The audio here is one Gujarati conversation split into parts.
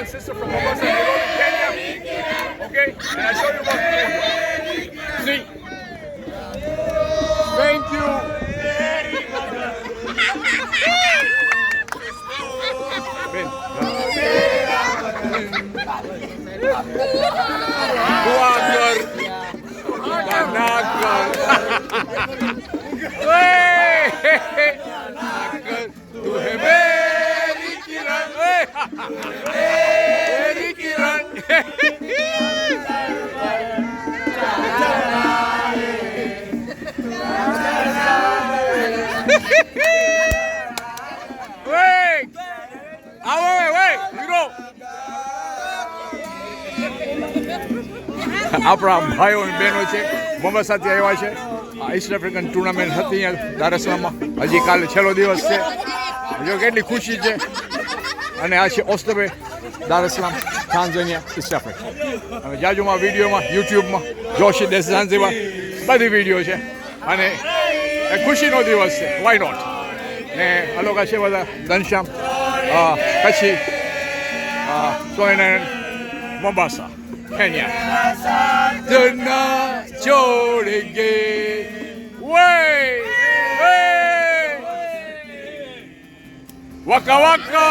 sister from Mombasa, Nairobi, Kenya. Okay? And I show you what to do. See? Thank you. Ben. Buagar. Banagar. Tu hai meri kiran. Meri kiran. Wait! Wait! You know. આપણા ભાઈઓ અને બહેનો છે મોમ્બાસાથી આવ્યા છે ઈસ્ટ આફ્રિકન ટુર્નામેન્ટ હતી અહીંયા દાર es salaam હજી કાલે છેલ્લો દિવસ છે જો કેટલી ખુશી છે અને આ છે ઓસ્ટબે દાર es salaam Tanzania East Africa અને જાજુમાં વિડીયોમાં યુટ્યુબમાં જોશી દેશ ઝાંઝીબાર બધી વિડીયો છે અને એ ખુશીનો દિવસ છે વાય નોટ ને આ લોકો છે બધા Ghanshyam Kutchi સોયન મોમ્બાસા Kenya. Duna Jorige. Way! Waka waka!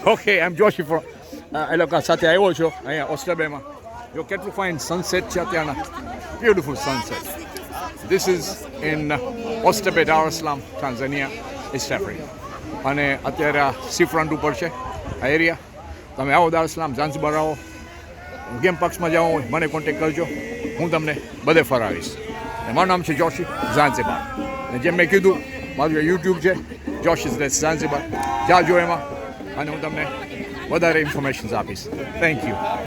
Okay, I'm Joshi from Eloka સાથે આવ્યો છું અહીંયા ઓસ્ટ્રેલિયામાં જો કેટલું ફાઇન સનસેટ છે અત્યારના beautiful sunset. This is in Oysterbay, Dar es Salaam, Tanzania, East Africa. અને અત્યારે આ સી ફ્રન્ટ ઉપર છે આ એરિયા તમે આવો દાર es salaam ઝાંઝીબાર આવો ગેમ પાર્ક્સમાં જાઓ હોય મને કોન્ટેક્ટ કરજો હું તમને બધે ફરાવીશ અને મારું નામ છે જોશી ઝાંઝીબાર અને જેમ મેં કીધું મારું યુટ્યુબ છે જોશી ઝાંઝીબાર જાજો એમાં અને હું તમને વધારે ઇન્ફોર્મેશન આપીશ થેન્ક યુ